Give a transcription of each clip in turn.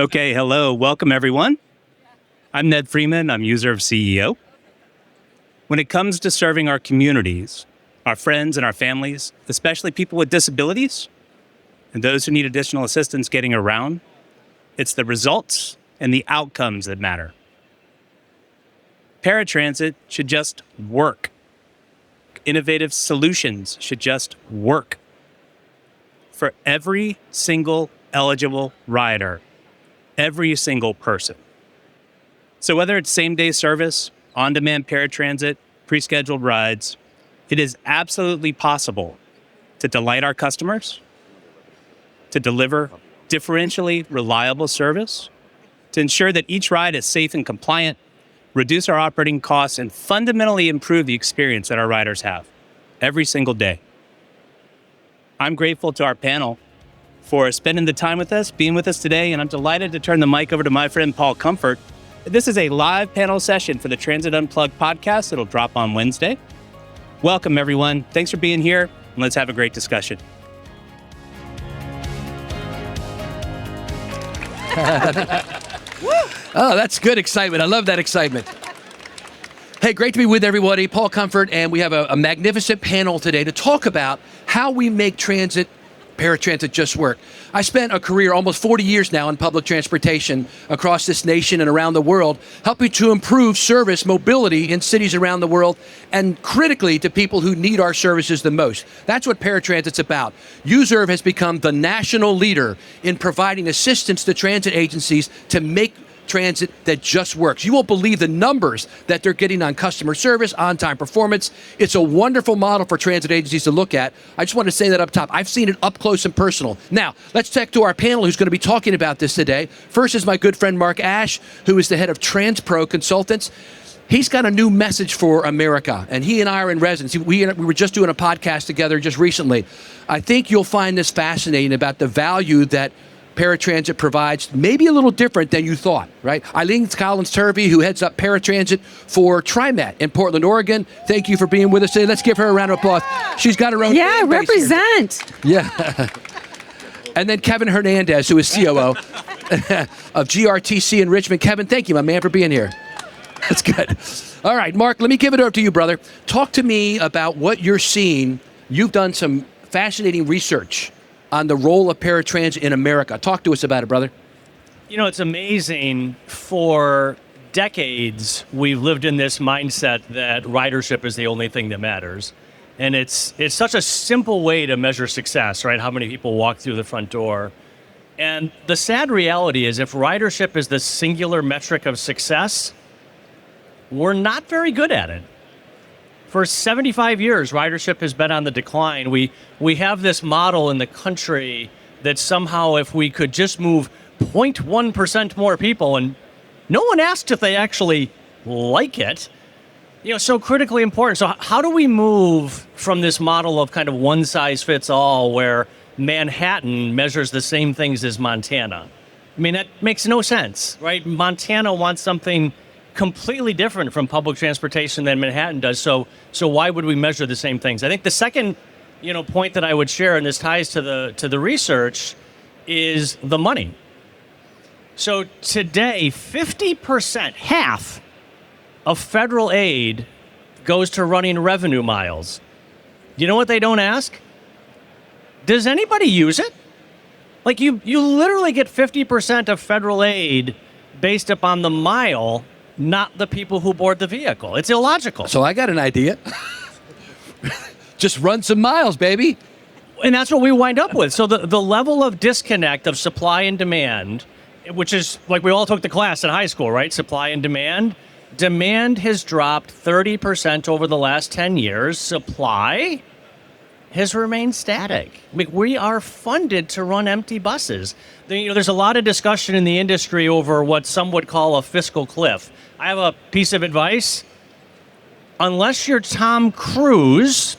Okay, hello. Welcome, everyone. I'm Ned Freeman. I'm UZURV CEO. When it comes to serving our communities, our friends and our families, especially people with disabilities and those who need additional assistance getting around, it's the results and the outcomes that matter. Paratransit should just work. Innovative solutions should just work for every single eligible rider, every single person. So whether it's same-day service, on-demand paratransit, pre-scheduled rides, it is absolutely possible to delight our customers, to deliver differentially reliable service, to ensure that each ride is safe and compliant, reduce our operating costs, and fundamentally improve the experience that our riders have every single day. I'm grateful to our panel for spending the time with us, being with us today, and I'm delighted to turn the mic over to my friend Paul Comfort. This is a live panel session for the Transit Unplugged podcast. It'll drop on Wednesday. Welcome, everyone. Thanks for being here, and let's have a great discussion. Oh, that's good excitement. I love that excitement. Hey, great to be with everybody. Paul Comfort, and we have a magnificent panel today to talk about how we make paratransit just work. I spent a career, almost 40 years now, in public transportation across this nation and around the world, helping to improve service mobility in cities around the world, and critically to people who need our services the most. That's what paratransit's about. UZURV has become the national leader in providing assistance to transit agencies to make transit that just works. You won't believe the numbers that they're getting on customer service, on-time performance. It's a wonderful model for transit agencies to look at. I just want to say that up top. I've seen it up close and personal. Now, let's take to our panel who's going to be talking about this today. First is my good friend Mark Aesch, who is the head of TransPro Consultants. He's got a new message for America, and he and I are in residence. We were just doing a podcast together just recently. I think you'll find this fascinating about the value that paratransit provides, maybe a little different than you thought, right? Eileen Turvey, who heads up paratransit for TriMet in Portland, Oregon. Thank you for being with us today. Let's give her a round of applause. She's got her own fan base represent. here. Yeah. And then Kevin Hernandez, who is COO of GRTC in Richmond. Kevin, thank you, my man, for being here. That's good. All right, Mark, let me give it over to you, brother. Talk to me about what you're seeing. You've done some fascinating research on the role of paratransit in America. Talk to us about it, brother. You know, it's amazing. For decades, we've lived in this mindset that ridership is the only thing that matters. And it's such a simple way to measure success, right? How many people walk through the front door. And the sad reality is if ridership is the singular metric of success, we're not very good at it. For 75 years, ridership has been on the decline. We have this model in the country that somehow if we could just move 0.1% more people, and no one asked if they actually like it, so critically important. So how do we move from this model of kind of one size fits all where Manhattan measures the same things as Montana? I mean, that makes no sense, right? Montana wants something completely different from public transportation than Manhattan does. So why would we measure the same things? I think the second, point that I would share, and this ties to the research, is the money. So today, 50%, half of federal aid goes to running revenue miles. You know what they don't ask? Does anybody use it? Like you literally get 50% of federal aid based upon the mile, not the people who board the vehicle. It's illogical. So I got an idea. Just run some miles, baby. And that's what we wind up with. So the level of disconnect of supply and demand, which is like we all took the class in high school, right? Supply and demand. Demand has dropped 30% over the last 10 years. Supply has remained static. I mean, we are funded to run empty buses. There's a lot of discussion in the industry over what some would call a fiscal cliff. I have a piece of advice. Unless you're Tom Cruise,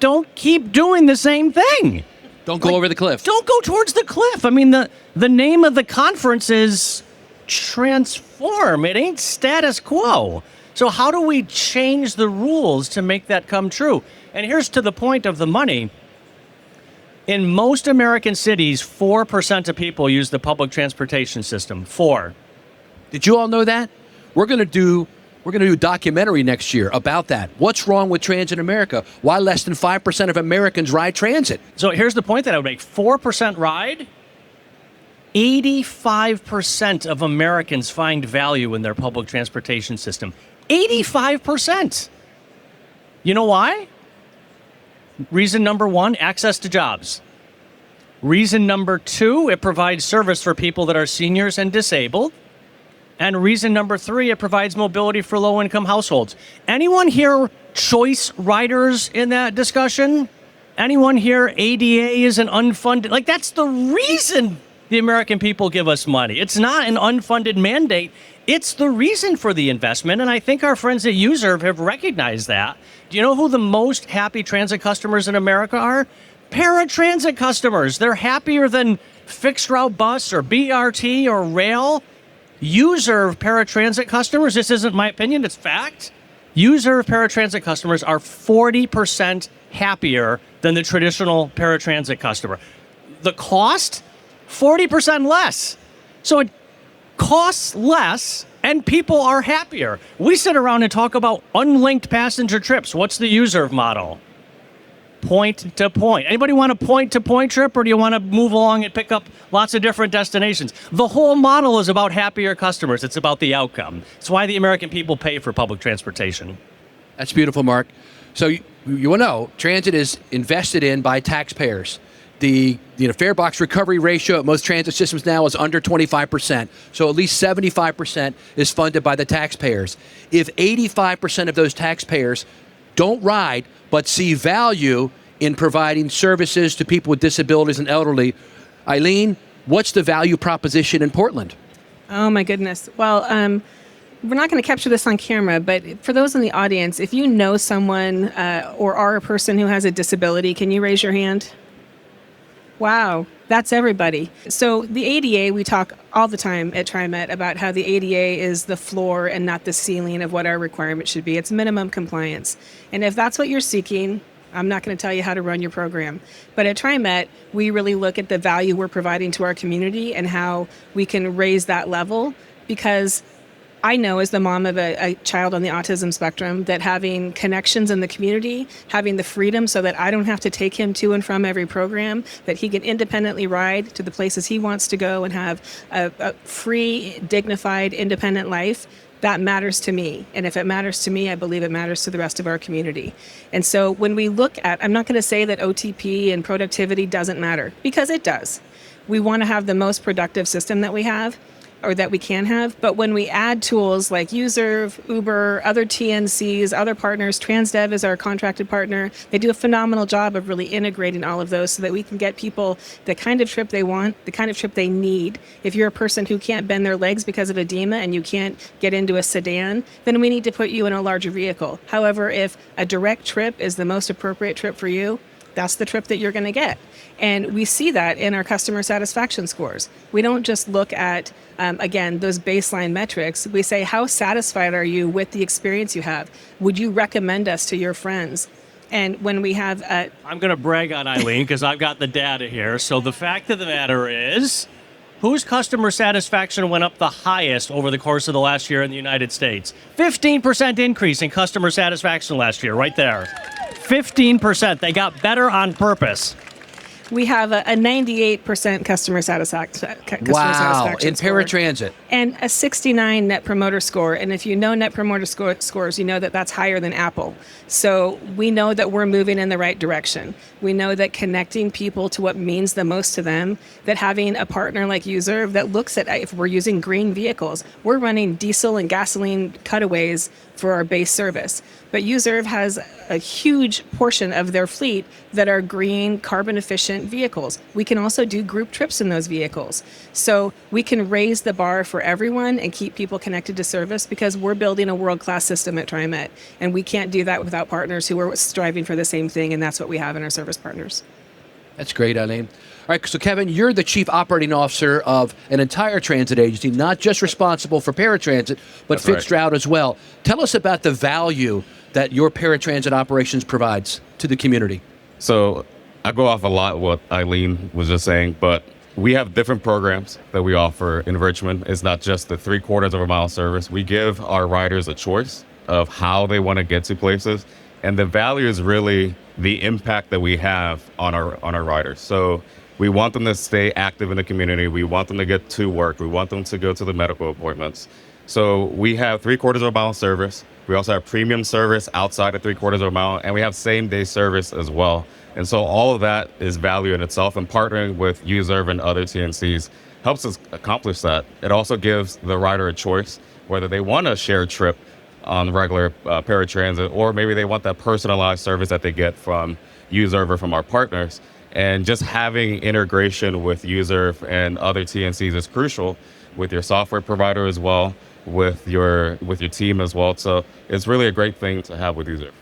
don't keep doing the same thing. Don't go over the cliff. Don't go towards the cliff. I mean, the name of the conference is Transform. It ain't status quo. So how do we change the rules to make that come true? And here's to the point of the money. In most American cities, 4% of people use the public transportation system. 4. Did you all know that? We're going to do a documentary next year about that. What's wrong with transit in America? Why less than 5% of Americans ride transit? So here's the point that I would make. 4% ride. 85% of Americans find value in their public transportation system. 85%. You know why? Reason number 1, access to jobs. Reason number 2, it provides service for people that are seniors and disabled. And reason number 3, it provides mobility for low-income households. Anyone here choice riders in that discussion? Anyone here ADA is an unfunded? Like, that's the reason the American people give us money. It's not an unfunded mandate. It's the reason for the investment, and I think our friends at UZURV have recognized that. Do you know who the most happy transit customers in America are? Paratransit customers. They're happier than fixed route bus or BRT or rail. UZURV paratransit customers, this isn't my opinion, it's fact. UZURV paratransit customers are 40% happier than the traditional paratransit customer. The cost? 40% less. So it costs less and people are happier. We sit around and talk about unlinked passenger trips. What's the UZURV model? Point to point. Anybody want a point to point trip, or do you want to move along and pick up lots of different destinations? The whole model is about happier customers. It's about the outcome. It's why the American people pay for public transportation. That's beautiful, Mark. So you will know, transit is invested in by taxpayers. The fare box recovery ratio at most transit systems now is under 25%. So at least 75% is funded by the taxpayers. If 85% of those taxpayers don't ride but see value in providing services to people with disabilities and elderly, Eileen, what's the value proposition in Portland? Oh, my goodness. Well, we're not going to capture this on camera, but for those in the audience, if you know someone or are a person who has a disability, can you raise your hand? Wow, that's everybody. So the ADA, we talk all the time at TriMet about how the ADA is the floor and not the ceiling of what our requirement should be. It's minimum compliance. And if that's what you're seeking, I'm not going to tell you how to run your program. But at TriMet, we really look at the value we're providing to our community and how we can raise that level, because I know, as the mom of a child on the autism spectrum, that having connections in the community, having the freedom so that I don't have to take him to and from every program, that he can independently ride to the places he wants to go and have a free, dignified, independent life, that matters to me. And if it matters to me, I believe it matters to the rest of our community. And so when we look at, I'm not going to say that OTP and productivity doesn't matter, because it does. We want to have the most productive system that we have, or that we can have. But when we add tools like UZURV, Uber, other TNCs, other partners, TransDev is our contracted partner. They do a phenomenal job of really integrating all of those so that we can get people the kind of trip they want, the kind of trip they need. If you're a person who can't bend their legs because of edema and you can't get into a sedan, then we need to put you in a larger vehicle. However, if a direct trip is the most appropriate trip for you, that's the trip that you're going to get. And we see that in our customer satisfaction scores. We don't just look at, again, those baseline metrics. We say, how satisfied are you with the experience you have? Would you recommend us to your friends? And when we have... I'm going to brag on Eileen because I've got the data here. So the fact of the matter is, whose customer satisfaction went up the highest over the course of the last year in the United States? 15% increase in customer satisfaction last year, right there. 15%. They got better on purpose. We have a 98% customer satisfaction in score. paratransit. And a 69 Net Promoter Score. And if you know Net Promoter scores, you know that that's higher than Apple. So we know that we're moving in the right direction. We know that connecting people to what means the most to them, that having a partner like UZURV that looks at, if we're using green vehicles, we're running diesel and gasoline cutaways for our base service. But UZURV has a huge portion of their fleet that are green, carbon-efficient vehicles. We can also do group trips in those vehicles. So we can raise the bar for everyone and keep people connected to service, because we're building a world-class system at TriMet. And we can't do that without partners who are striving for the same thing, and that's what we have in our service partners. That's great, Eileen. All right, so Kevin, you're the chief operating officer of an entire transit agency, not just responsible for paratransit, but fixed route as well. Tell us about the value that your paratransit operations provides to the community. So I go off a lot what Eileen was just saying, but we have different programs that we offer in Richmond. It's not just the 3/4 of a mile service. We give our riders a choice of how they want to get to places. And the value is really the impact that we have on our riders. So we want them to stay active in the community. We want them to get to work. We want them to go to the medical appointments. So we have 3/4 of a mile service. We also have premium service outside of 3/4 of a mile, and we have same day service as well. And so all of that is value in itself, and partnering with UZURV and other TNCs helps us accomplish that. It also gives the rider a choice whether they want a shared trip on regular paratransit, or maybe they want that personalized service that they get from UZURV or from our partners. And just having integration with UZURV and other TNCs is crucial, with your software provider as well, with your team as well. So it's really a great thing to have with UZURV.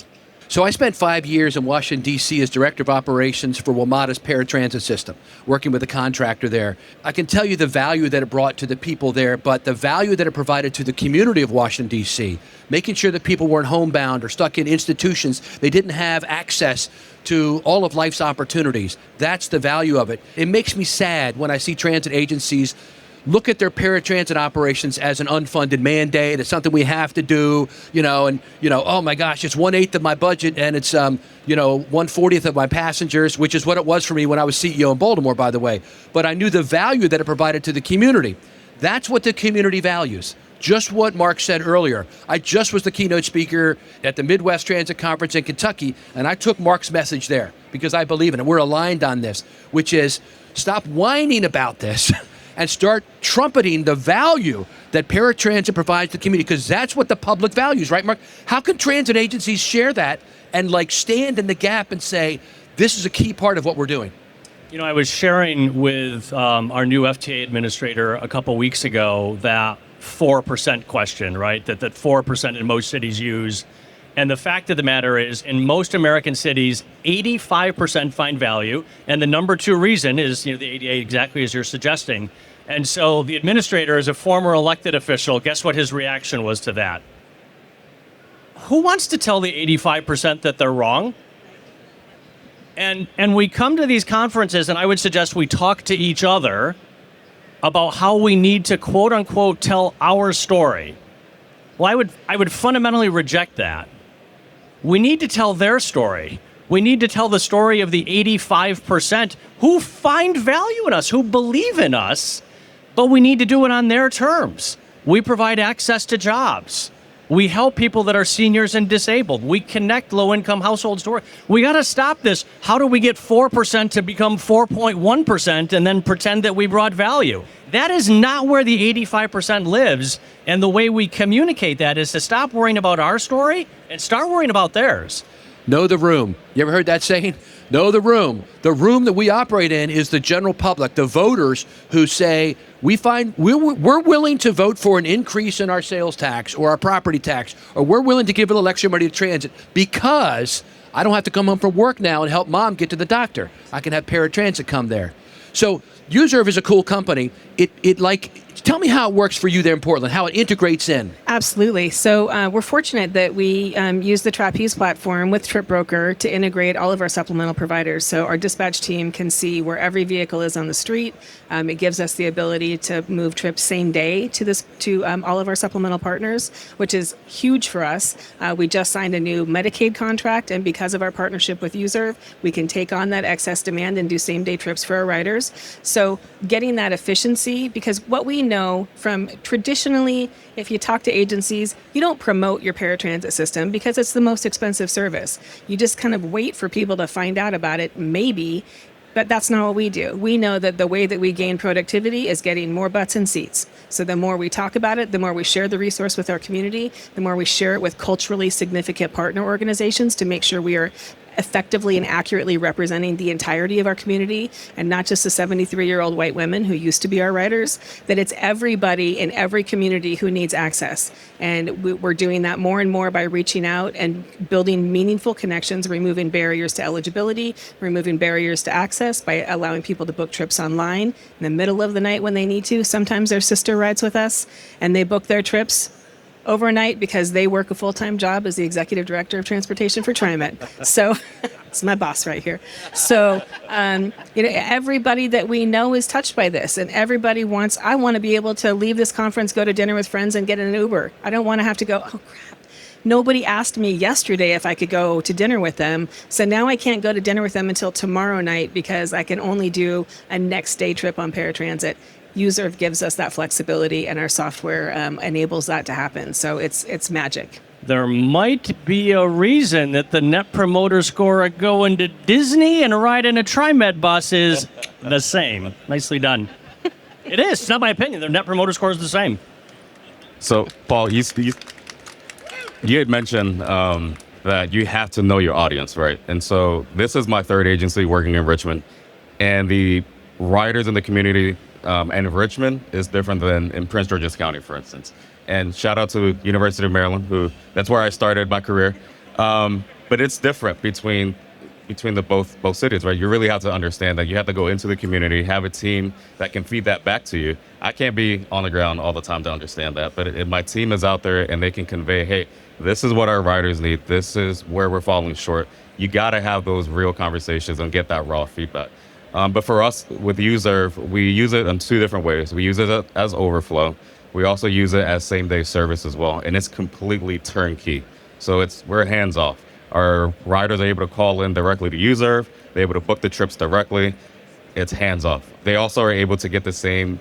So I spent 5 years in Washington, D.C. as Director of Operations for WMATA's paratransit system, working with a contractor there. I can tell you the value that it brought to the people there, but the value that it provided to the community of Washington, D.C., making sure that people weren't homebound or stuck in institutions, they didn't have access to all of life's opportunities. That's the value of it. It makes me sad when I see transit agencies look at their paratransit operations as an unfunded mandate. It's something we have to do, oh my gosh, it's 1/8 of my budget and it's, 1/40 of my passengers, which is what it was for me when I was CEO in Baltimore, by the way. But I knew the value that it provided to the community. That's what the community values. Just what Mark said earlier. I just was the keynote speaker at the Midwest Transit Conference in Kentucky, and I took Mark's message there because I believe in it. We're aligned on this, which is stop whining about this and start trumpeting the value that paratransit provides to the community, because that's what the public values, right, Mark? How can transit agencies share that and stand in the gap and say, this is a key part of what we're doing? I was sharing with our new FTA administrator a couple weeks ago that 4% question, right? That 4% in most cities use. And the fact of the matter is, in most American cities, 85% find value. And the number 2 reason is, the ADA, exactly as you're suggesting. And so the administrator, as a former elected official, guess what his reaction was to that? Who wants to tell the 85% that they're wrong? And we come to these conferences, and I would suggest we talk to each other about how we need to, quote unquote, tell our story. Well, I would fundamentally reject that. We need to tell their story. We need to tell the story of the 85% who find value in us, who believe in us, but we need to do it on their terms. We provide access to jobs. We help people that are seniors and disabled. We connect low-income households to work. We got to stop this. How do we get 4% to become 4.1% and then pretend that we brought value? That is not where the 85% lives. And the way we communicate that is to stop worrying about our story and start worrying about theirs. Know the room. You ever heard that saying? Know the room. The room that we operate in is the general public, the voters who say, we're willing to vote for an increase in our sales tax or our property tax, or we're willing to give a little extra money to transit because I don't have to come home from work now and help mom get to the doctor. I can have paratransit come there. So UZURV is a cool company. Tell me how it works for you there in Portland, how it integrates in. Absolutely. So we're fortunate that we use the Trapeze platform with Trip Broker to integrate all of our supplemental providers. So our dispatch team can see where every vehicle is on the street. It gives us the ability to move trips same day to all of our supplemental partners, which is huge for us. We just signed a new Medicaid contract, and because of our partnership with UZURV, we can take on that excess demand and do same day trips for our riders. So getting that efficiency, because what we know from traditionally, if you talk to agencies, you don't promote your paratransit system because it's the most expensive service. You just kind of wait for people to find out about it, maybe, but that's not what we do. We know that the way that we gain productivity is getting more butts in seats. So the more we talk about it, the more we share the resource with our community, the more we share it with culturally significant partner organizations to make sure we are effectively and accurately representing the entirety of our community, and not just the 73-year-old white women who used to be our riders, that it's everybody in every community who needs access. And we're doing that more and more by reaching out and building meaningful connections, removing barriers to eligibility, removing barriers to access by allowing people to book trips online in the middle of the night when they need to. Sometimes their sister rides with us and they book their trips overnight because they work a full-time job as the executive director of transportation for TriMet. So it's my boss right here. So, everybody that we know is touched by this, and everybody I want to be able to leave this conference, go to dinner with friends, and get in an Uber. I don't want to have to go, oh, crap. Nobody asked me yesterday if I could go to dinner with them. So now I can't go to dinner with them until tomorrow night because I can only do a next day trip on Paratransit. UZURV gives us that flexibility, and our software enables that to happen. So it's magic. There might be a reason that the Net Promoter Score of going to Disney and riding a TriMet bus is the same. Nicely done. It is. It's not my opinion. The Net Promoter Score is the same. So, Paul, you had mentioned that you have to know your audience, right? And so this is my third agency working in Richmond, and the riders in the community and Richmond is different than in Prince George's County, for instance. And shout out to University of Maryland, that's where I started my career. But it's different between the both cities, right? You really have to understand that you have to go into the community, have a team that can feed that back to you. I can't be on the ground all the time to understand that, but if my team is out there and they can convey, hey, this is what our riders need, this is where we're falling short. You got to have those real conversations and get that raw feedback. But for us with UZURV, we use it in two different ways. We use it as overflow. We also use it as same-day service as well, and it's completely turnkey. So we're hands-off. Our riders are able to call in directly to UZURV. They're able to book the trips directly. It's hands-off. They also are able to get the same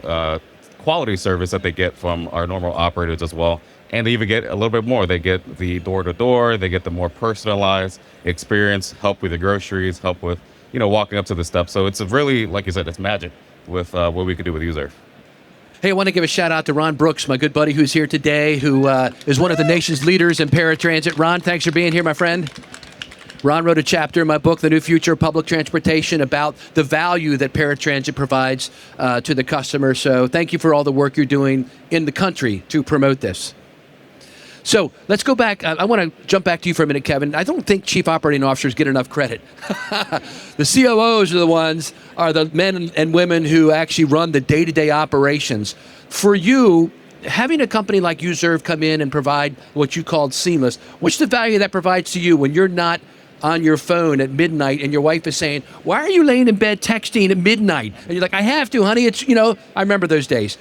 quality service that they get from our normal operators as well. And they even get a little bit more. They get the door-to-door. They get the more personalized experience, help with the groceries, help with, walking up to the steps. So it's really, like you said, it's magic with what we could do with UZURV. Hey, I want to give a shout out to Ron Brooks, my good buddy who's here today, who is one of the nation's leaders in paratransit. Ron, thanks for being here, my friend. Ron wrote a chapter in my book, The New Future of Public Transportation, about the value that paratransit provides to the customer. So thank you for all the work you're doing in the country to promote this. So let's go back. I want to jump back to you for a minute, Kevin. I don't think chief operating officers get enough credit. The COOs are the men and women who actually run the day-to-day operations. For you, having a company like UZURV come in and provide what you called seamless, what's the value that provides to you when you're not on your phone at midnight and your wife is saying, why are you laying in bed texting at midnight? And you're like, I have to, honey. It's, I remember those days.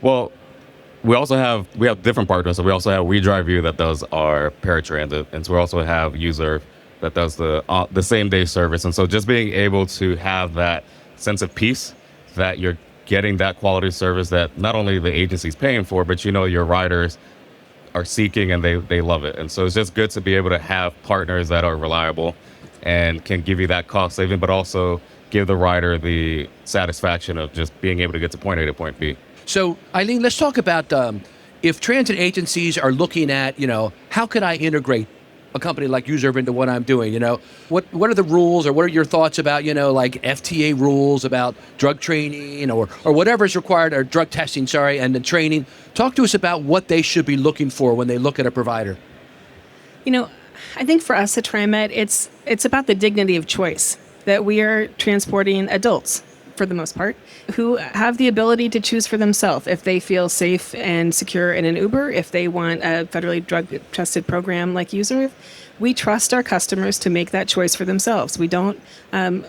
Well, we have different partners. So we also have WeDriveU that does our paratransit, and so we also have UZURV that does the same day service. And so just being able to have that sense of peace that you're getting that quality service that not only the agency's paying for, but your riders are seeking and they love it. And so it's just good to be able to have partners that are reliable and can give you that cost saving, but also give the rider the satisfaction of just being able to get to point A to point B. So, Eileen, let's talk about if transit agencies are looking at, how could I integrate a company like UZURV into what I'm doing? What are the rules, or what are your thoughts about, like FTA rules about drug training or whatever is required, or drug testing, and the training. Talk to us about what they should be looking for when they look at a provider. I think for us at TriMet, it's about the dignity of choice, that we are transporting adults, for the most part, who have the ability to choose for themselves if they feel safe and secure in an Uber, if they want a federally drug-tested program like UZURV. We trust our customers to make that choice for themselves. We don't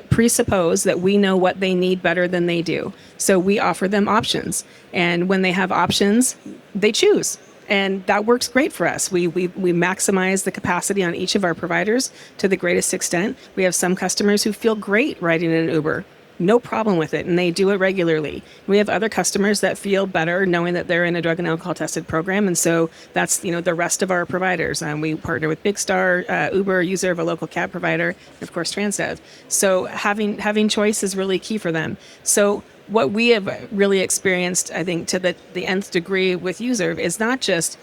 presuppose that we know what they need better than they do. So we offer them options. And when they have options, they choose. And that works great for us. We maximize the capacity on each of our providers to the greatest extent. We have some customers who feel great riding in an Uber. No problem with it, and they do it regularly. We have other customers that feel better knowing that they're in a drug and alcohol tested program, and so that's the rest of our providers. We partner with Big Star, Uber, UZURV, a local cab provider, and of course TransDev. So having choice is really key for them. So what we have really experienced, I think, to the nth degree with UZURV is not just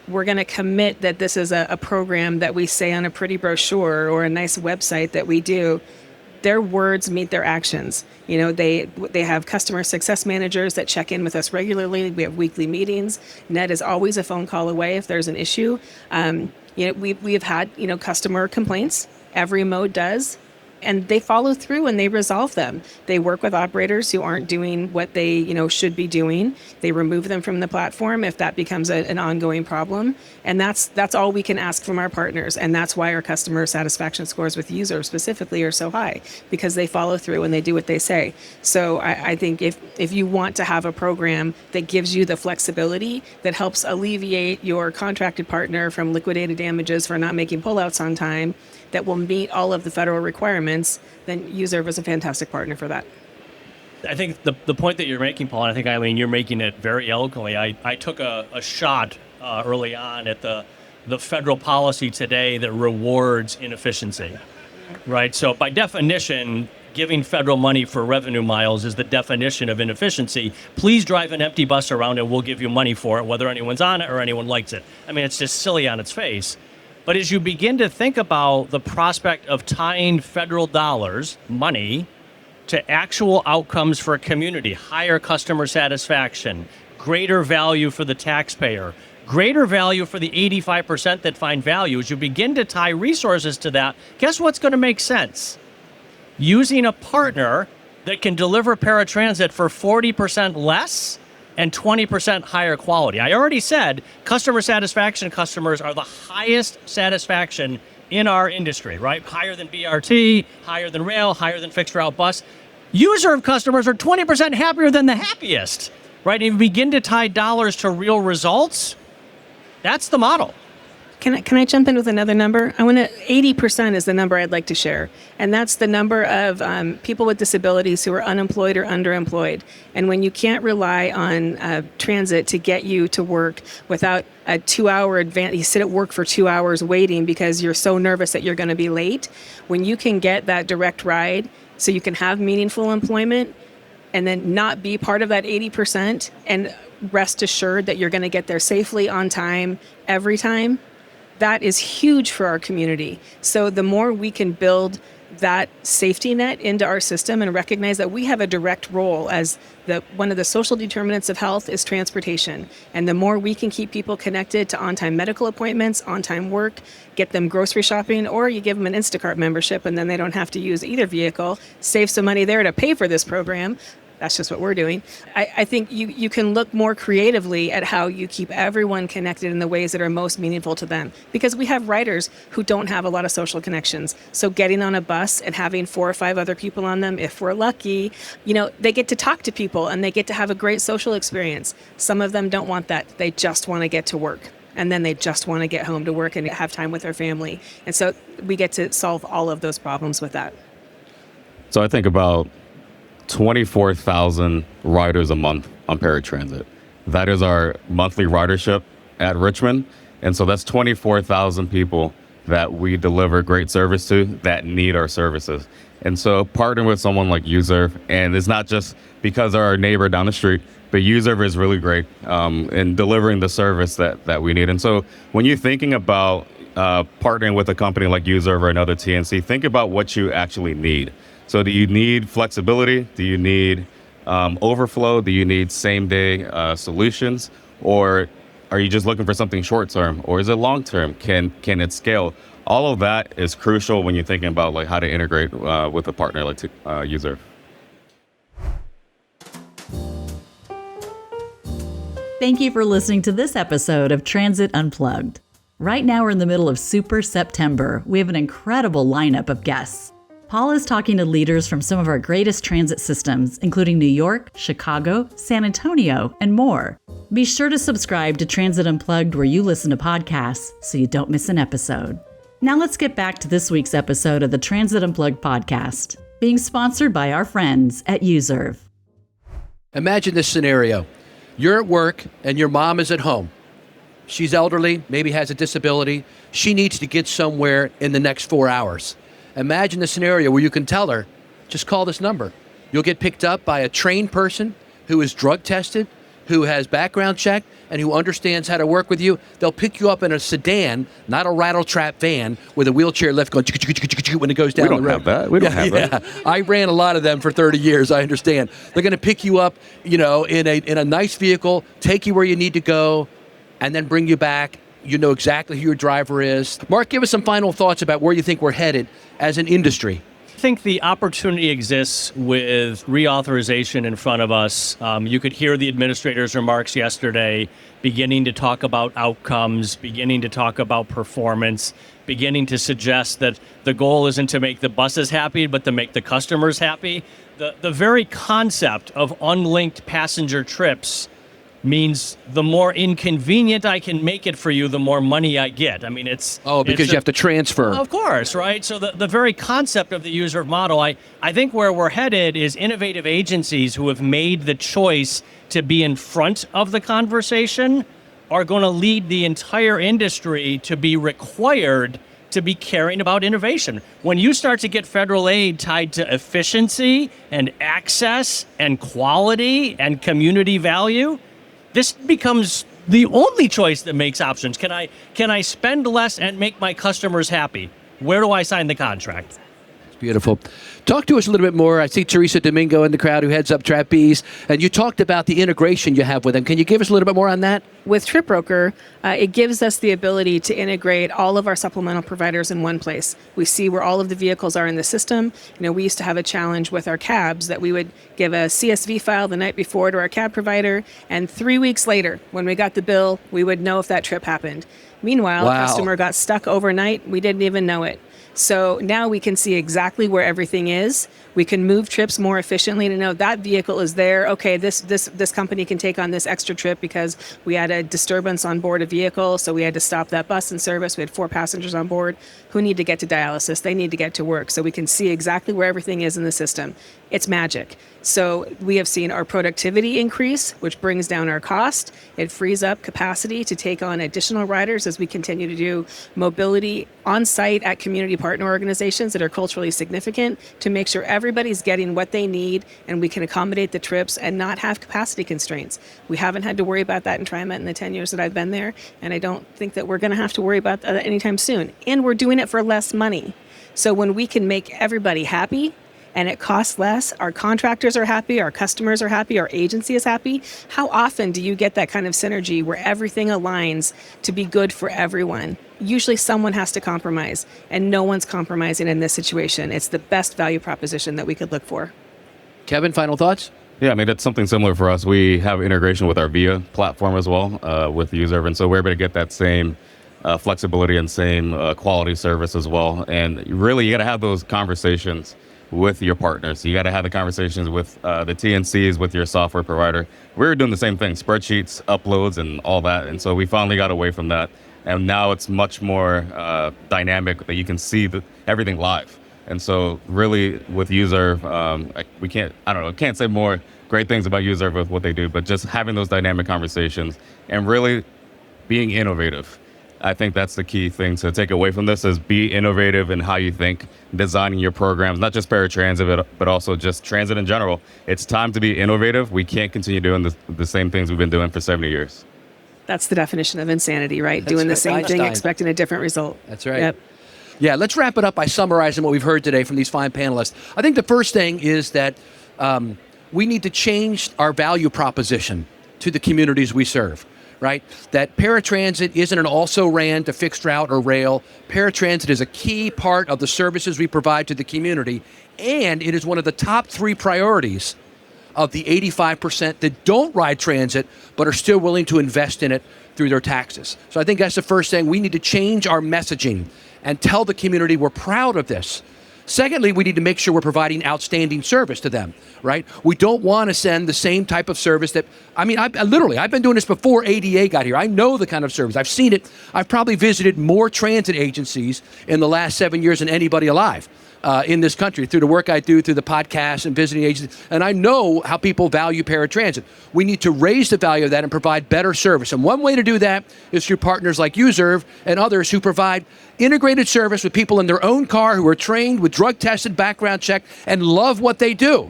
we're going to commit that this is a program that we say on a pretty brochure or a nice website that we do. Their words meet their actions. They have customer success managers that check in with us regularly. We have weekly meetings. Ned is always a phone call away if there's an issue. We've had, customer complaints. Every mode does. and they follow through and they resolve them. They work with operators who aren't doing what they, should be doing. They remove them from the platform if that becomes an ongoing problem. And that's all we can ask from our partners. And that's why our customer satisfaction scores with UZURV specifically are so high, because they follow through and they do what they say. So I think if you want to have a program that gives you the flexibility that helps alleviate your contracted partner from liquidated damages for not making pullouts on time, that will meet all of the federal requirements, then UZURV is a fantastic partner for that. I think the point that you're making, Paul, and I think, Eileen, you're making it very eloquently. I took a shot early on at the federal policy today that rewards inefficiency, right? So by definition, giving federal money for revenue miles is the definition of inefficiency. Please drive an empty bus around and we'll give you money for it, whether anyone's on it or anyone likes it. I mean, it's just silly on its face. But as you begin to think about the prospect of tying federal dollars, money, to actual outcomes for a community, higher customer satisfaction, greater value for the taxpayer, greater value for the 85% that find value, as you begin to tie resources to that, guess what's going to make sense? Using a partner that can deliver paratransit for 40% less and 20% higher quality. I already said customer satisfaction customers are the highest satisfaction in our industry, right? Higher than BRT, higher than rail, higher than fixed route bus. UZURV customers are 20% happier than the happiest, right? And if you begin to tie dollars to real results, that's the model. Can I jump in with another number? 80% is the number I'd like to share. And that's the number of people with disabilities who are unemployed or underemployed. And when you can't rely on transit to get you to work without a 2-hour advance, you sit at work for 2 hours waiting because you're so nervous that you're going to be late. When you can get that direct ride so you can have meaningful employment and then not be part of that 80% and rest assured that you're going to get there safely on time every time, that is huge for our community. So the more we can build that safety net into our system and recognize that we have a direct role as one of the social determinants of health is transportation. And the more we can keep people connected to on-time medical appointments, on-time work, get them grocery shopping, or you give them an Instacart membership and then they don't have to use either vehicle, save some money there to pay for this program. That's just what we're doing. I think you can look more creatively at how you keep everyone connected in the ways that are most meaningful to them. Because we have riders who don't have a lot of social connections. So getting on a bus and having 4 or 5 other people on them, if we're lucky, they get to talk to people and they get to have a great social experience. Some of them don't want that. They just want to get to work. And then they just want to get home to work and have time with their family. And so we get to solve all of those problems with that. So I think about 24,000 riders a month on paratransit. That is our monthly ridership at Richmond. And so that's 24,000 people that we deliver great service to that need our services. And so partnering with someone like UZURV, and it's not just because they're our neighbor down the street, but UZURV is really great in delivering the service that we need. And so when you're thinking about partnering with a company like UZURV or another TNC, think about what you actually need. So do you need flexibility? Do you need overflow? Do you need same-day solutions? Or are you just looking for something short-term? Or is it long-term? Can it scale? All of that is crucial when you're thinking about how to integrate with a partner like UZURV. Thank you for listening to this episode of Transit Unplugged. Right now we're in the middle of Super September. We have an incredible lineup of guests. Paul is talking to leaders from some of our greatest transit systems, including New York, Chicago, San Antonio, and more. Be sure to subscribe to Transit Unplugged where you listen to podcasts so you don't miss an episode. Now let's get back to this week's episode of the Transit Unplugged podcast, being sponsored by our friends at UZURV. Imagine this scenario. You're at work and your mom is at home. She's elderly, maybe has a disability. She needs to get somewhere in the next 4 hours. Imagine the scenario where you can tell her, just call this number. You'll get picked up by a trained person who is drug tested, who has background check, and who understands how to work with you. They'll pick you up in a sedan, not a rattle trap van with a wheelchair lift going when it goes down the road. We don't have that. We don't have that. I ran a lot of them for 30 years. I understand. They're going to pick you up, in a nice vehicle, take you where you need to go, and then bring you back. You know exactly who your driver is. Mark, give us some final thoughts about where you think we're headed as an industry. think the opportunity exists with reauthorization in front of us. You could hear the administrator's remarks yesterday, beginning to talk about outcomes, beginning to talk about performance, beginning to suggest that the goal isn't to make the buses happy, but to make the customers happy. The very concept of unlinked passenger trips means the more inconvenient I can make it for you, the more money I get. I mean, it's... because you have to transfer. Of course, right? So the very concept of the UZURV model, I think where we're headed is innovative agencies who have made the choice to be in front of the conversation are going to lead the entire industry to be required to be caring about innovation. When you start to get federal aid tied to efficiency and access and quality and community value, this becomes the only choice that makes options. Can I spend less and make my customers happy? Where do I sign the contract? Beautiful. Talk to us a little bit more. I see Teresa Domingo in the crowd who heads up Trapeze, and you talked about the integration you have with them. Can you give us a little bit more on that? With Trip Broker, it gives us the ability to integrate all of our supplemental providers in one place. We see where all of the vehicles are in the system. We used to have a challenge with our cabs that we would give a CSV file the night before to our cab provider, and 3 weeks later, when we got the bill, we would know if that trip happened. Meanwhile, Wow. a customer got stuck overnight. We didn't even know it. So now we can see exactly where everything is. We can move trips more efficiently to know that vehicle is there. Okay, this company can take on this extra trip because we had a disturbance on board a vehicle, so we had to stop that bus in service. We had 4 passengers on board who need to get to dialysis. They need to get to work. So we can see exactly where everything is in the system. It's magic. So we have seen our productivity increase, which brings down our cost. It frees up capacity to take on additional riders as we continue to do mobility on site at community partner organizations that are culturally significant to make sure everybody's getting what they need and we can accommodate the trips and not have capacity constraints. We haven't had to worry about that in TriMet in the 10 years that I've been there, and I don't think that we're going to have to worry about that anytime soon. And we're doing it for less money. So when we can make everybody happy, and it costs less, our contractors are happy, our customers are happy, our agency is happy. How often do you get that kind of synergy where everything aligns to be good for everyone? Usually someone has to compromise, and no one's compromising in this situation. It's the best value proposition that we could look for. Kevin, final thoughts? Yeah, I mean, it's something similar for us. We have integration with our VIA platform as well, with UZURV, and so we're able to get that same flexibility and same quality service as well. And really, you got to have those conversations with your partners. You got to have the conversations with the TNCs, with your software provider. We were doing the same thing, spreadsheets, uploads, and all that. And so we finally got away from that. And now it's much more dynamic that you can see everything live. And so really with UZURV, can't say more great things about UZURV with what they do, but just having those dynamic conversations and really being innovative. I think that's the key thing to take away from this is be innovative in how you think, designing your programs, not just paratransit, but also just transit in general. It's time to be innovative. We can't continue doing the same things we've been doing for 70 years. That's the definition of insanity, right? That's Doing the right. same thing, Einstein. expecting a different result. That's right. Yep. Yeah, let's wrap it up by summarizing what we've heard today from these fine panelists. I think the first thing is that we need to change our value proposition to the communities we serve, right? That paratransit isn't an also-ran to fixed route or rail. Paratransit is a key part of the services we provide to the community, and it is one of the top 3 priorities of the 85% that don't ride transit but are still willing to invest in it through their taxes. So I think that's the first thing. We need to change our messaging and tell the community we're proud of this. Secondly, we need to make sure we're providing outstanding service to them, right? We don't want to send the same type of service that, I've been doing this before ADA got here. I know the kind of service. I've seen it. I've probably visited more transit agencies in the last 7 years than anybody alive in this country through the work I do, through the podcasts and visiting agencies. And I know how people value paratransit. We need to raise the value of that and provide better service. And one way to do that is through partners like UZURV and others who provide integrated service with people in their own car who are trained with drug-tested, background check, and love what they do.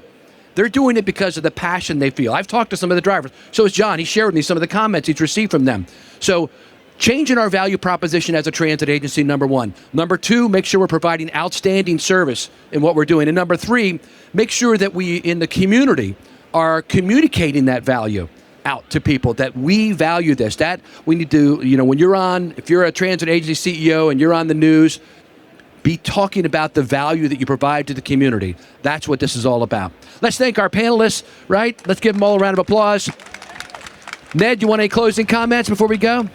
They're doing it because of the passion they feel. I've talked to some of the drivers. So is John. He shared with me some of the comments he's received from them. So changing our value proposition as a transit agency, number 1. Number 2, make sure we're providing outstanding service in what we're doing. And number 3, make sure that we in the community are communicating that value out to people, that we value this. That we need to, when if you're a transit agency CEO and you're on the news, be talking about the value that you provide to the community. That's what this is all about. Let's thank our panelists, right? Let's give them all a round of applause. Ned, you want any closing comments before we go?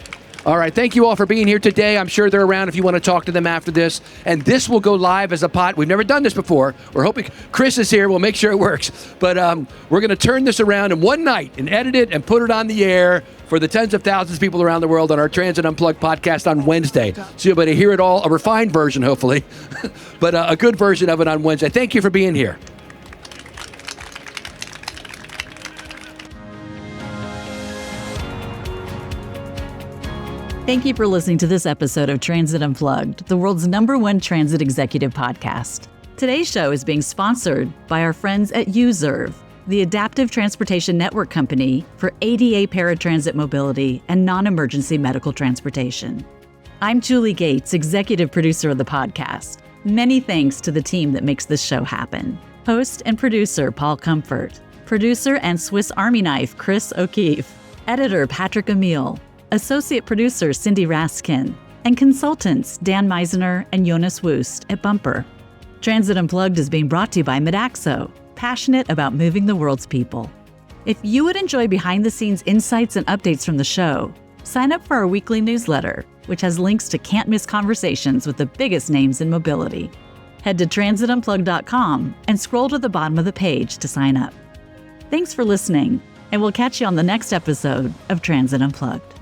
All right, thank you all for being here today. I'm sure they're around if you want to talk to them after this. And this will go live as a pod. We've never done this before. We're hoping Chris is here. We'll make sure it works. But we're going to turn this around in one night and edit it and put it on the air for the tens of thousands of people around the world on our Transit Unplugged podcast on Wednesday. So you'll be able to hear it all, a refined version, hopefully, but a good version of it on Wednesday. Thank you for being here. Thank you for listening to this episode of Transit Unplugged, the world's #1 transit executive podcast. Today's show is being sponsored by our friends at UZURV, the Adaptive Transportation Network Company for ADA paratransit mobility and non-emergency medical transportation. I'm Julie Gates, executive producer of the podcast. Many thanks to the team that makes this show happen. Host and producer Paul Comfort, producer and Swiss Army knife Chris O'Keefe, editor Patrick Emile, associate producer Cindy Raskin, and consultants Dan Meisner and Jonas Woost at Bumper. Transit Unplugged is being brought to you by Modaxo, passionate about moving the world's people. If you would enjoy behind-the-scenes insights and updates from the show, sign up for our weekly newsletter, which has links to can't-miss conversations with the biggest names in mobility. Head to transitunplugged.com and scroll to the bottom of the page to sign up. Thanks for listening, and we'll catch you on the next episode of Transit Unplugged.